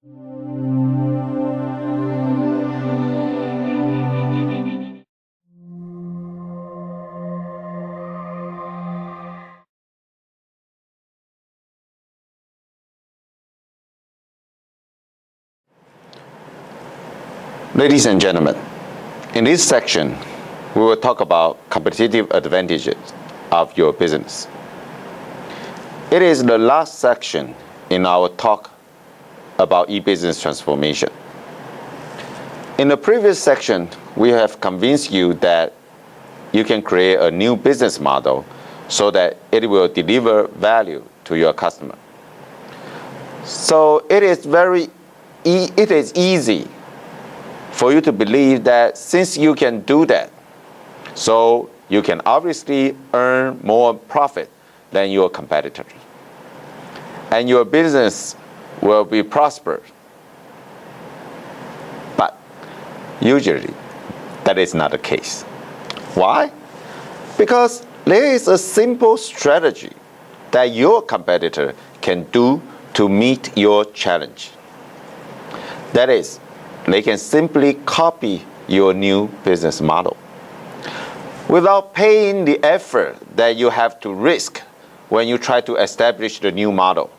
Ladies and gentlemen, in this section, we will talk about competitive advantages of your business. It is the last section in our talk about e-business transformation. In the previous section, we have convinced you that you can create a new business model so that it will deliver value to your customer. So it is easy for you to believe that since you can do that, so you can obviously earn more profit than your competitor. And your business will be prospered. But usually, that is not the case. Why? Because there is a simple strategy that your competitor can do to meet your challenge. That is, they can simply copy your new business model without paying the effort that you have to risk when you try to establish the new model.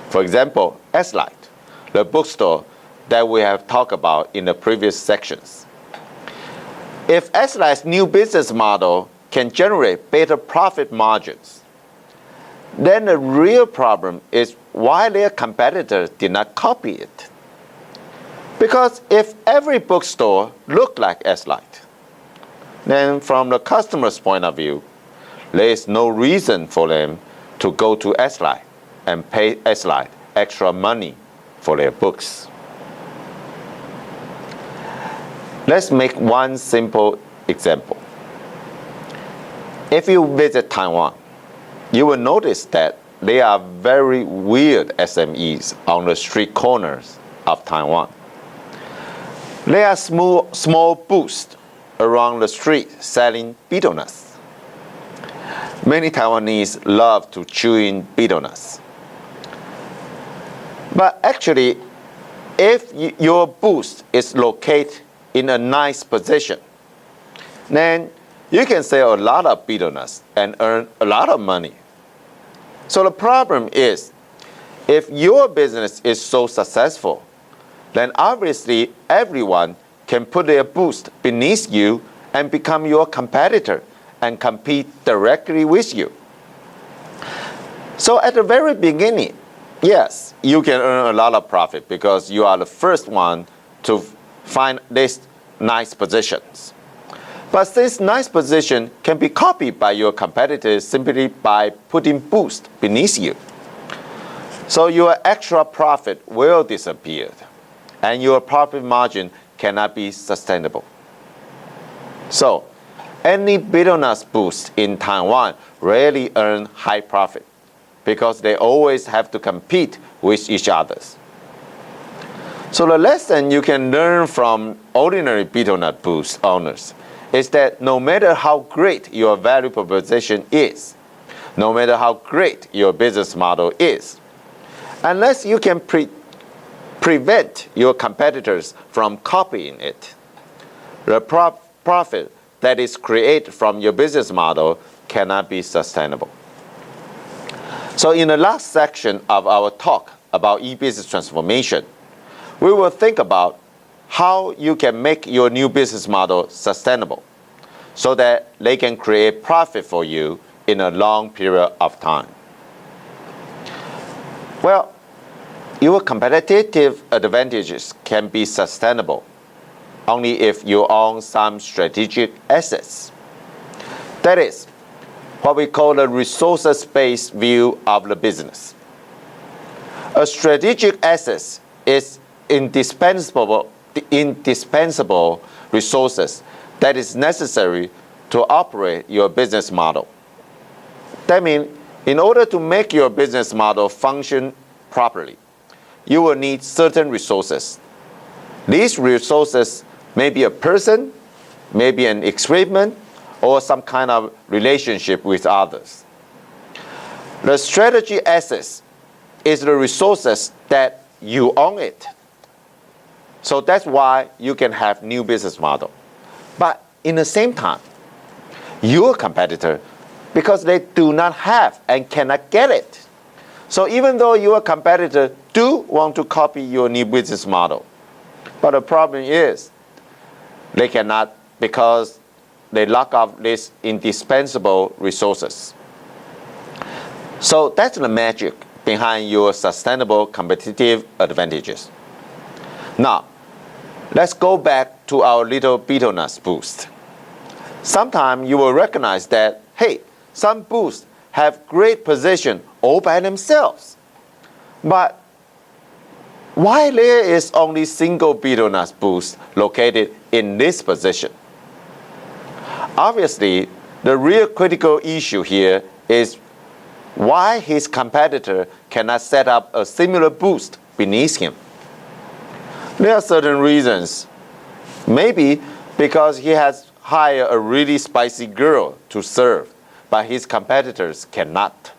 For example, S-Lite, the bookstore that we have talked about in the previous sections. If S-Lite's new business model can generate better profit margins, then the real problem is why their competitors did not copy it. Because if every bookstore looked like S-Lite, then from the customer's point of view, there is no reason for them to go to S-Lite and pay S-Lite extra money for their books. Let's make one simple example. If you visit Taiwan, you will notice that there are very weird SMEs on the street corners of Taiwan. There are small booths around the street selling betel nuts. Many Taiwanese love to chew in betel nuts. But actually, if your booth is located in a nice position, then you can sell a lot of betel nuts and earn a lot of money. So the problem is, if your business is so successful, then obviously everyone can put their booth beneath you and become your competitor and compete directly with you. So at the very beginning, yes, you can earn a lot of profit because you are the first one to find these nice positions. But this nice position can be copied by your competitors simply by putting booths beneath you. So your extra profit will disappear, and your profit margin cannot be sustainable. So, any betel nuts booths in Taiwan rarely earn high profit because they always have to compete with each other. So the lesson you can learn from ordinary betel nut booth owners is that no matter how great your value proposition is, no matter how great your business model is, unless you can prevent your competitors from copying it, the profit that is created from your business model cannot be sustainable. So in the last section of our talk about e-business transformation, we will think about how you can make your new business model sustainable so that they can create profit for you in a long period of time. Well, your competitive advantages can be sustainable only if you own some strategic assets. That is what we call the resources-based view of the business. A strategic asset is indispensable resources that is necessary to operate your business model. That means in order to make your business model function properly, you will need certain resources. These resources may be a person, maybe an equipment, or some kind of relationship with others. The strategy assets is the resources that you own it. So that's why you can have new business model. But in the same time, your competitor, because they do not have and cannot get it. So even though your competitor do want to copy your new business model, but the problem is they cannot because they lack of these indispensable resources. So that's the magic behind your sustainable competitive advantages. Now, let's go back to our little betel nut boost. Sometime you will recognize that, hey, some boosts have great position all by themselves. But why there is only single betel nut boost located in this position? Obviously, the real critical issue here is why his competitor cannot set up a similar boost beneath him. There are certain reasons. Maybe because he has hired a really spicy girl to serve, but his competitors cannot.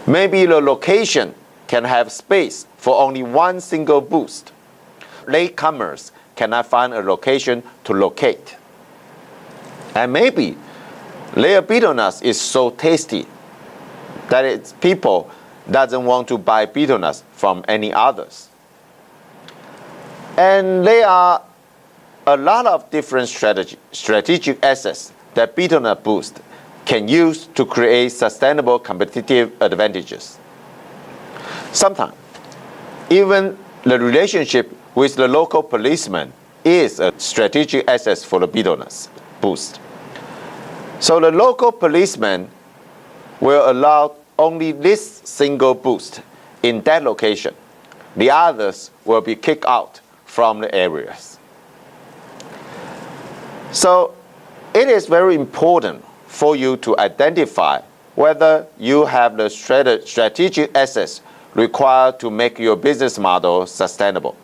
Maybe the location can have space for only one single boost. Latecomers cannot find a location to locate. And maybe their betel nuts is so tasty that people doesn't want to buy betel nuts from any others. And there are a lot of different strategic assets that betel nut boost can use to create sustainable competitive advantages. Sometimes, even the relationship with the local policeman is a strategic asset for the betel nut boost. So the local policeman will allow only this single boost in that location. The others will be kicked out from the areas. So it is very important for you to identify whether you have the strategic assets required to make your business model sustainable.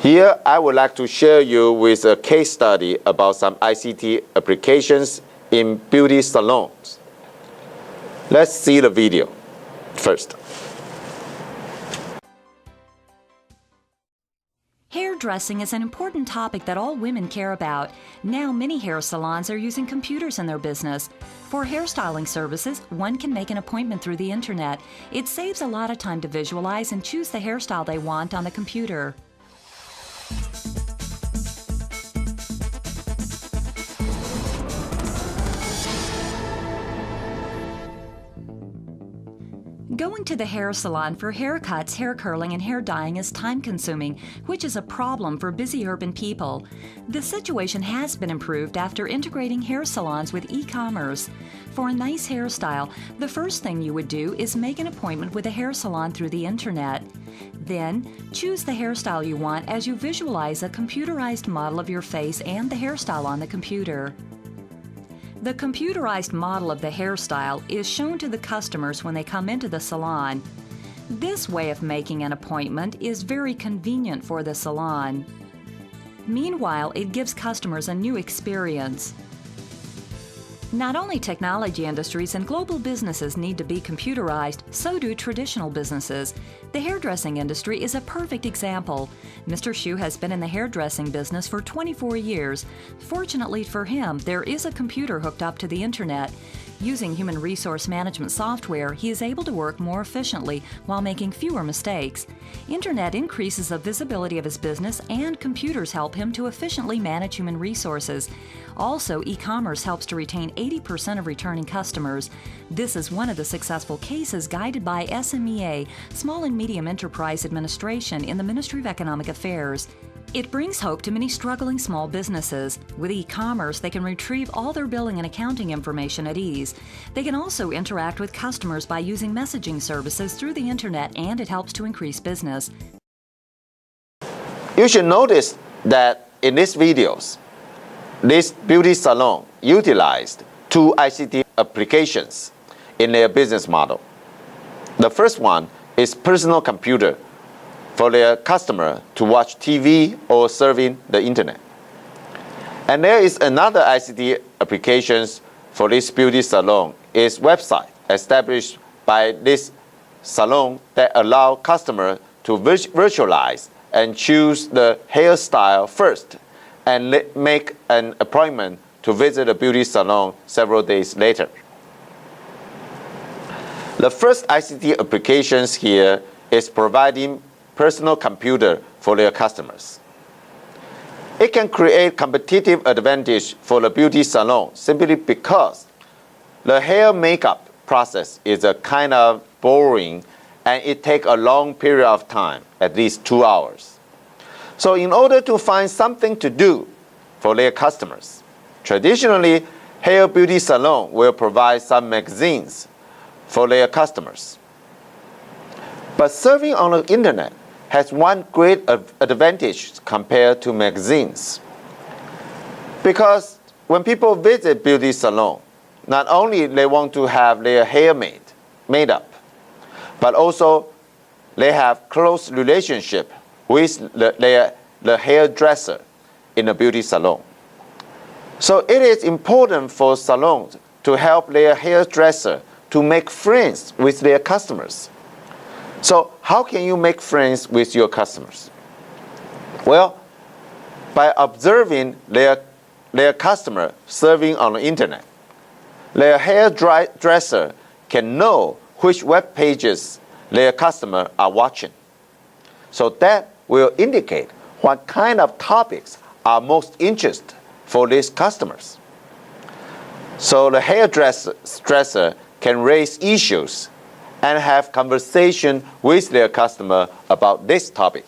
Here, I would like to share you with a case study about some ICT applications in beauty salons. Let's see the video first. Hairdressing is an important topic that all women care about. Now, many hair salons are using computers in their business. For hairstyling services, one can make an appointment through the internet. It saves a lot of time to visualize and choose the hairstyle they want on the computer. Going to the hair salon for haircuts, hair curling, and hair dyeing is time-consuming, which is a problem for busy urban people. The situation has been improved after integrating hair salons with e-commerce. For a nice hairstyle, the first thing you would do is make an appointment with a hair salon through the internet. Then, choose the hairstyle you want as you visualize a computerized model of your face and the hairstyle on the computer. The computerized model of the hairstyle is shown to the customers when they come into the salon. This way of making an appointment is very convenient for the salon. Meanwhile, it gives customers a new experience. Not only technology industries and global businesses need to be computerized, so do traditional businesses. The hairdressing industry is a perfect example. Mr. Xu has been in the hairdressing business for 24 years. Fortunately for him, there is a computer hooked up to the internet. Using human resource management software, he is able to work more efficiently while making fewer mistakes. Internet increases the visibility of his business, and computers help him to efficiently manage human resources. Also, e-commerce helps to retain 80% of returning customers. This is one of the successful cases guided by SMEA, Small and Medium Enterprise Administration, in the Ministry of Economic Affairs. It brings hope to many struggling small businesses. With e-commerce, they can retrieve all their billing and accounting information at ease. They can also interact with customers by using messaging services through the internet, and it helps to increase business. You should notice that in these videos, this beauty salon utilized two ICT applications in their business model. The first one is personal computer for their customer to watch TV or surfing the internet. And there is another ICT applications for this beauty salon. Its website established by this salon that allow customers to virtualize and choose the hairstyle first and make an appointment to visit a beauty salon several days later. The first ICT applications here is providing personal computer for their customers. It can create competitive advantage for the beauty salon simply because the hair makeup process is a kind of boring and it takes a long period of time, at least 2 hours. So in order to find something to do for their customers, traditionally, hair beauty salon will provide some magazines for their customers. But surfing on the internet has one great advantage compared to magazines. Because when people visit beauty salon, not only they want to have their hair made up, but also they have close relationship with the hairdresser in a beauty salon. So it is important for salons to help their hairdresser to make friends with their customers. So how can you make friends with your customers? Well, by observing their customer surfing on the internet, their hairdresser can know which web pages their customers are watching. So that will indicate what kind of topics are most interesting for these customers. So the hairdresser can raise issues and have conversation with their customer about this topic.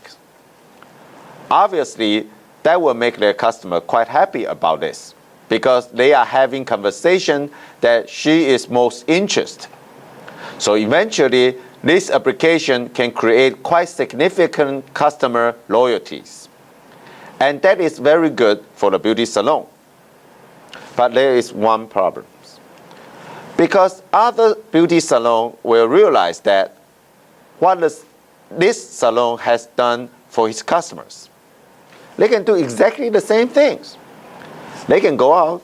Obviously, that will make their customer quite happy about this because they are having conversation that she is most interested. So eventually, this application can create quite significant customer loyalties. And that is very good for the beauty salon. But there is one problem. Because other beauty salons will realize that what this salon has done for his customers. They can do exactly the same things. They can go out,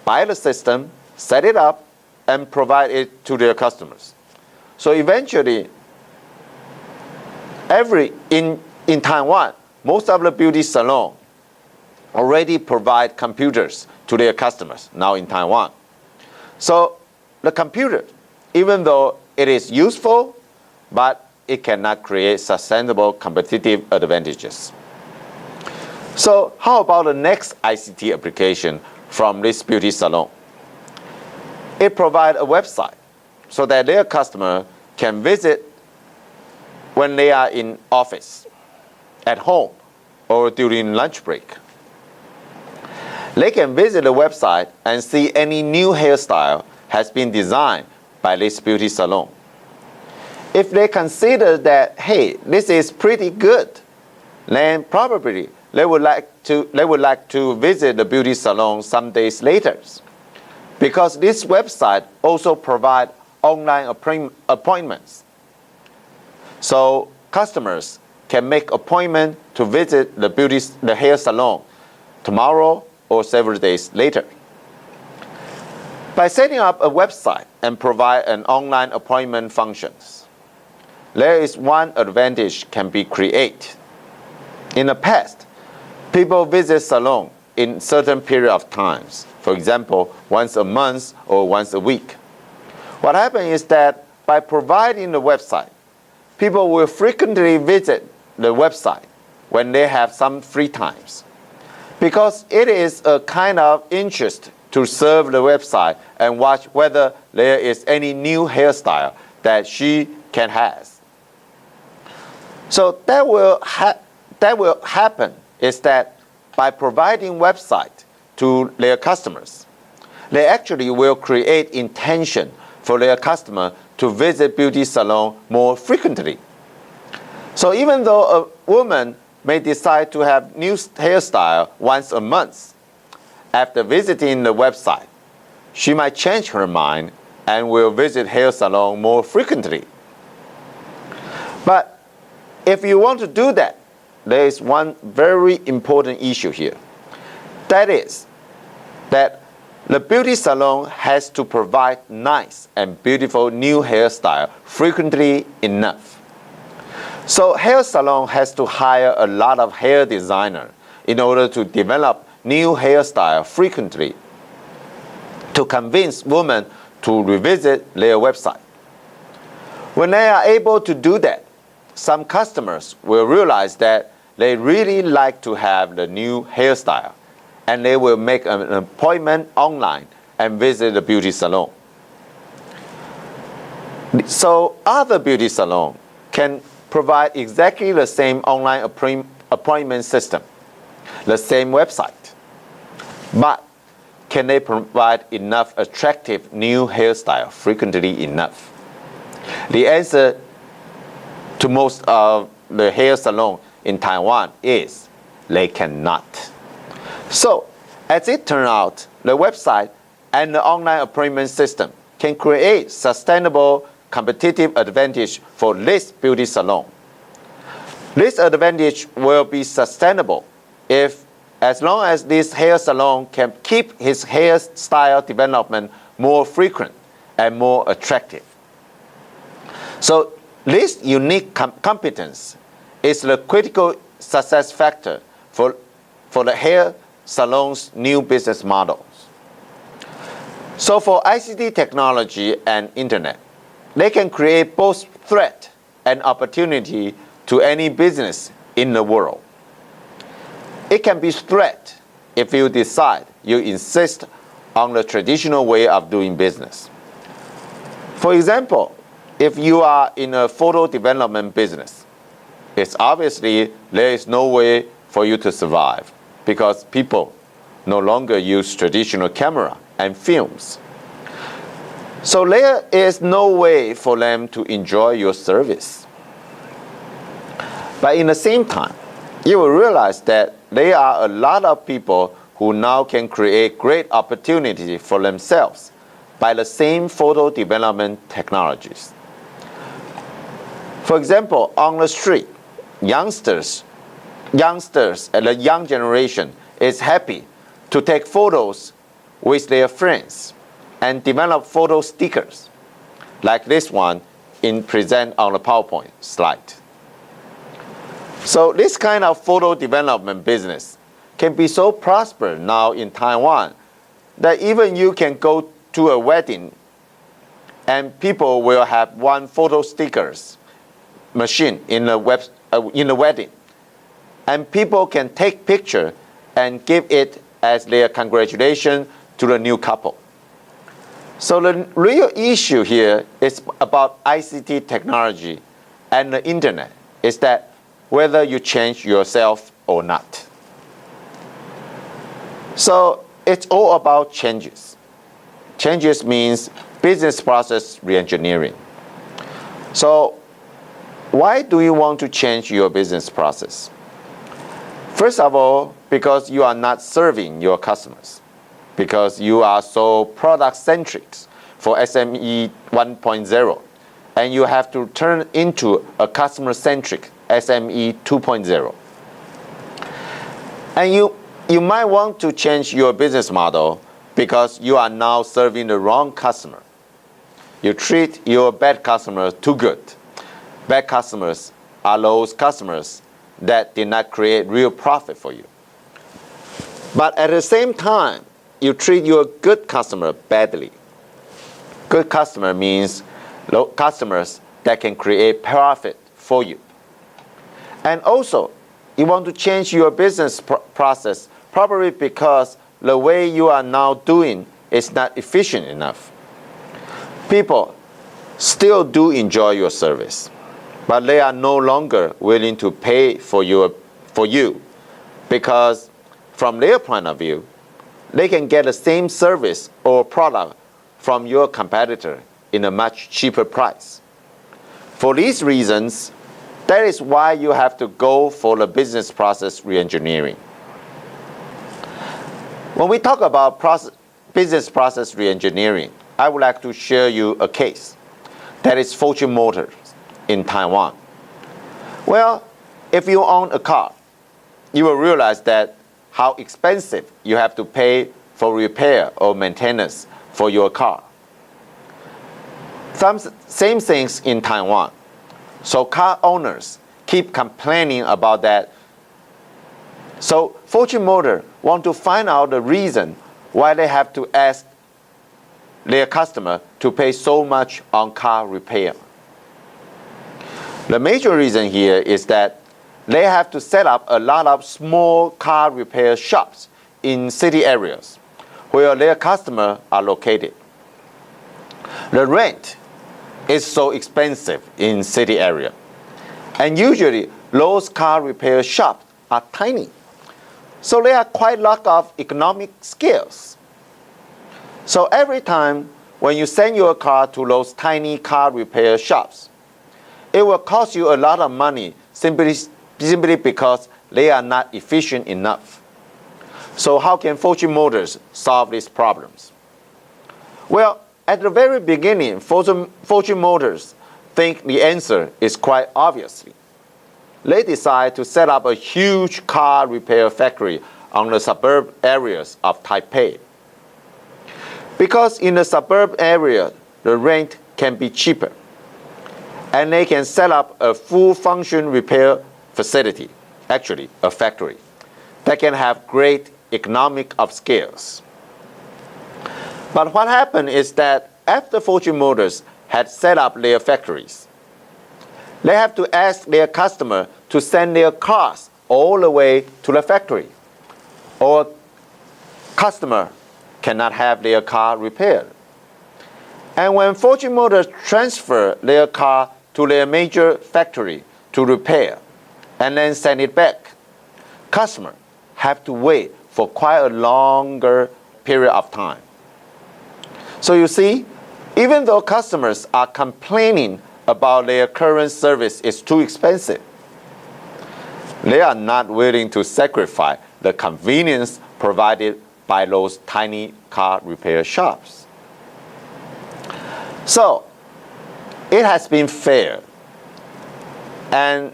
buy the system, set it up, and provide it to their customers. So eventually, in Taiwan, most of the beauty salons already provide computers to their customers now in Taiwan. So the computer, even though it is useful, but it cannot create sustainable competitive advantages. So how about the next ICT application from this beauty salon? It provides a website so that their customer can visit when they are in office, at home, or during lunch break. They can visit the website and see any new hairstyle has been designed by this beauty salon. If they consider that, hey, this is pretty good, then probably they would like to visit the beauty salon some days later, because this website also provides online appointments. So customers can make appointment to visit the hair salon tomorrow or several days later. By setting up a website and provide an online appointment functions, there is one advantage can be created. In the past, people visit salon in certain period of times, for example, once a month or once a week. What happens is that by providing the website, people will frequently visit the website when they have some free times, because it is a kind of interest to surf the website and watch whether there is any new hairstyle that she can have. So that will happen is that by providing website to their customers, they actually will create intention for their customer to visit beauty salon more frequently. So even though a woman may decide to have new hairstyle once a month, after visiting the website, she might change her mind and will visit hair salon more frequently. But if you want to do that, there is one very important issue here. That is that The beauty salon has to provide nice and beautiful new hairstyle frequently enough. So hair salon has to hire a lot of hair designer in order to develop new hairstyle frequently to convince women to revisit their website. When they are able to do that, some customers will realize that they really like to have the new hairstyle, and they will make an appointment online and visit the beauty salon. So other beauty salons can provide exactly the same online appointment system, the same website, but can they provide enough attractive new hairstyle frequently enough? The answer to most of the hair salons in Taiwan is they cannot. So, as it turned out, the website and the online appointment system can create sustainable competitive advantage for this beauty salon. This advantage will be sustainable as long as this hair salon can keep his hairstyle development more frequent and more attractive. So this unique competence is the critical success factor for the hair salon's new business models. So for ICT technology and internet, they can create both threat and opportunity to any business in the world. It can be threat if you decide you insist on the traditional way of doing business. For example, if you are in a photo development business, it's obviously there is no way for you to survive because people no longer use traditional camera and films. So there is no way for them to enjoy your service. But in the same time, you will realize that there are a lot of people who now can create great opportunity for themselves by the same photo development technologies. For example, on the street, youngsters and the young generation is happy to take photos with their friends and develop photo stickers, like this one present on the PowerPoint slide. So this kind of photo development business can be so prosperous now in Taiwan that even you can go to a wedding and people will have one photo stickers machine in the wedding, and people can take picture and give it as their congratulation to the new couple. So the real issue here is about ICT technology and the internet, is that whether you change yourself or not. So it's all about changes. Changes means business process reengineering. So why do you want to change your business process? First of all, because you are not serving your customers, because you are so product-centric for SME 1.0, and you have to turn into a customer-centric SME 2.0. And you might want to change your business model because you are now serving the wrong customer. You treat your bad customer too good. Bad customers are those customers that did not create real profit for you. But at the same time, you treat your good customer badly. Good customer means customers that can create profit for you. And also, you want to change your business process probably because the way you are now doing is not efficient enough. People still do enjoy your service, but they are no longer willing to pay for you because from their point of view, they can get the same service or product from your competitor in a much cheaper price. For these reasons, that is why you have to go for the business process reengineering. When we talk about business process reengineering, I would like to share you a case. That is Fortune Motors in Taiwan. Well, if you own a car, you will realize that how expensive you have to pay for repair or maintenance for your car. Same things in Taiwan. So car owners keep complaining about that. So Fortune Motor want to find out the reason why they have to ask their customer to pay so much on car repair. The major reason here is that they have to set up a lot of small car repair shops in city areas where their customers are located. The rent is so expensive in city area, and usually those car repair shops are tiny, so they are quite lack of economic skills. So every time when you send your car to those tiny car repair shops, it will cost you a lot of money simply because they are not efficient enough. So how can Fortune Motors solve these problems? Well, at the very beginning, Fortune Motors think the answer is quite obviously. They decide to set up a huge car repair factory on the suburb areas of Taipei. Because in the suburb area, the rent can be cheaper, and they can set up a full function repair facility, actually a factory, that can have great economic of scales. But what happened is that after Fortune Motors had set up their factories, they have to ask their customer to send their cars all the way to the factory, or customer cannot have their car repaired. And when Fortune Motors transfer their car to their major factory to repair and then send it back, customers have to wait for quite a longer period of time. So you see, even though customers are complaining about their current service is too expensive, they are not willing to sacrifice the convenience provided by those tiny car repair shops. So it has been fair, and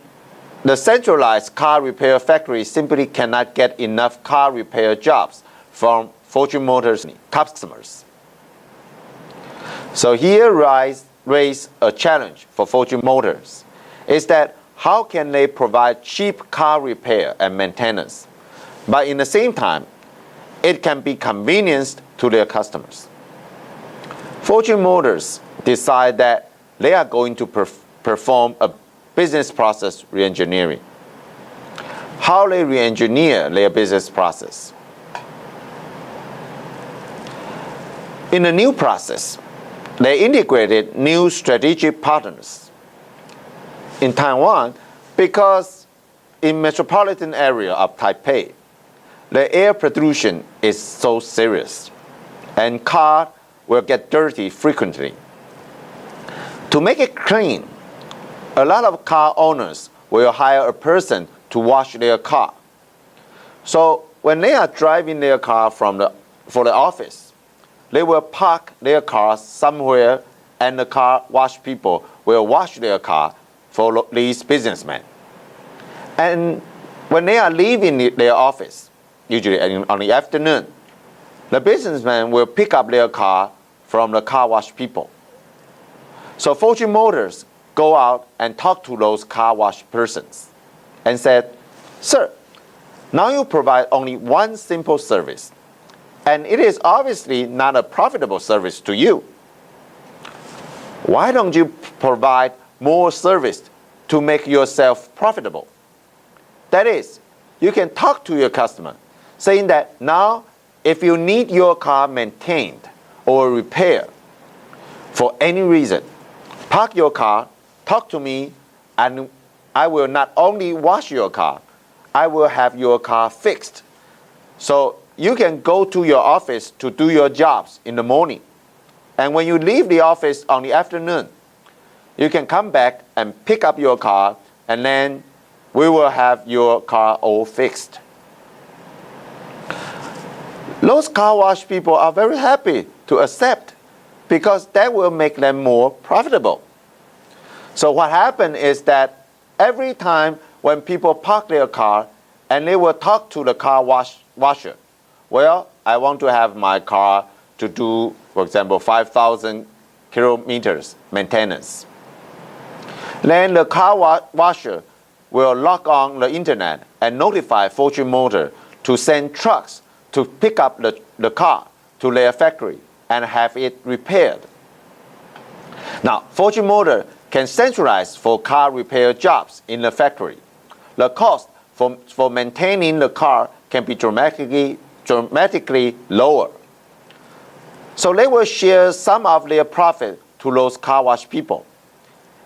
the centralized car repair factory simply cannot get enough car repair jobs from Fortune Motors customers. So here raise a challenge for Fortune Motors, is that how can they provide cheap car repair and maintenance, but in the same time, it can be convenienced to their customers. Fortune Motors decide that they are going to perform a business process reengineering. How they re-engineer their business process? In the new process, they integrated new strategic partners. In Taiwan, because in metropolitan area of Taipei, the air pollution is so serious, and cars will get dirty frequently. To make it clean, a lot of car owners will hire a person to wash their car. So when they are driving their car for the office, they will park their car somewhere, and the car wash people will wash their car for these businessmen. And when they are leaving their office, usually on the afternoon, the businessmen will pick up their car from the car wash people. So Fortune Motors go out and talk to those car wash persons and said, "Sir, now you provide only one simple service, and it is obviously not a profitable service to you. Why don't you provide more service to make yourself profitable? That is, you can talk to your customer, saying that now if you need your car maintained or repaired for any reason, park your car, talk to me, and I will not only wash your car, I will have your car fixed. So you can go to your office to do your jobs in the morning. And when you leave the office on the afternoon, you can come back and pick up your car, and then we will have your car all fixed." Those car wash people are very happy to accept, because that will make them more profitable. So what happened is that every time when people park their car and they will talk to the car washer, well, I want to have my car to do, for example, 5,000 kilometers maintenance. Then the car washer will log on the internet and notify Fortune Motor to send trucks to pick up the car to their factory and have it repaired. Now, Fortune Motor can centralize for car repair jobs in the factory. The cost for maintaining the car can be dramatically lower. So they will share some of their profit to those car wash people.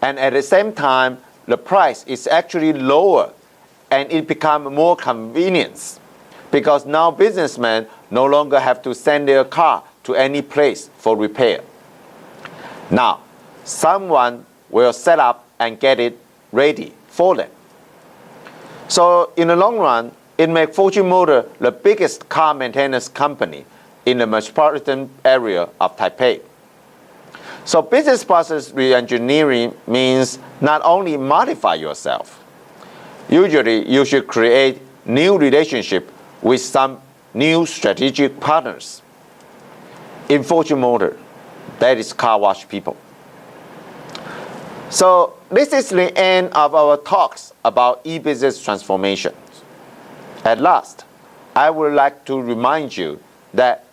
And at the same time, the price is actually lower and it becomes more convenience because now businessmen no longer have to send their car to any place for repair. Now, someone will set up and get it ready for them. So in the long run, it makes Fortune Motor the biggest car maintenance company in the metropolitan area of Taipei. So business process reengineering means not only modify yourself. Usually, you should create new relationship with some new strategic partners. In Fortune Motor, that is car wash people. So this is the end of our talks about e-business transformation. At last, I would like to remind you that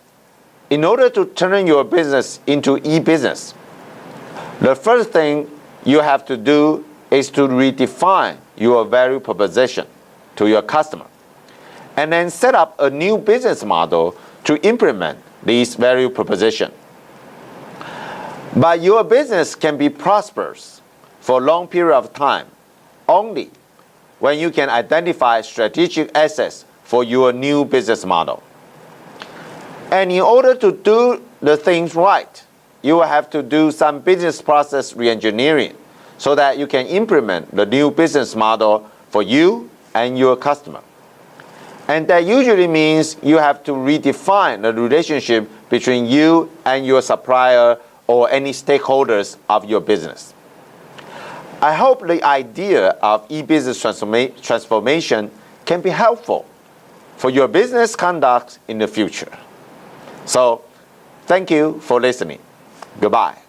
in order to turn your business into e-business, the first thing you have to do is to redefine your value proposition to your customer, and then set up a new business model to implement this value proposition. But your business can be prosperous for a long period of time only when you can identify strategic assets for your new business model. And in order to do the things right, you will have to do some business process reengineering so that you can implement the new business model for you and your customer. And that usually means you have to redefine the relationship between you and your supplier or any stakeholders of your business. I hope the idea of e-business transformation can be helpful for your business conduct in the future. So, thank you for listening. Goodbye.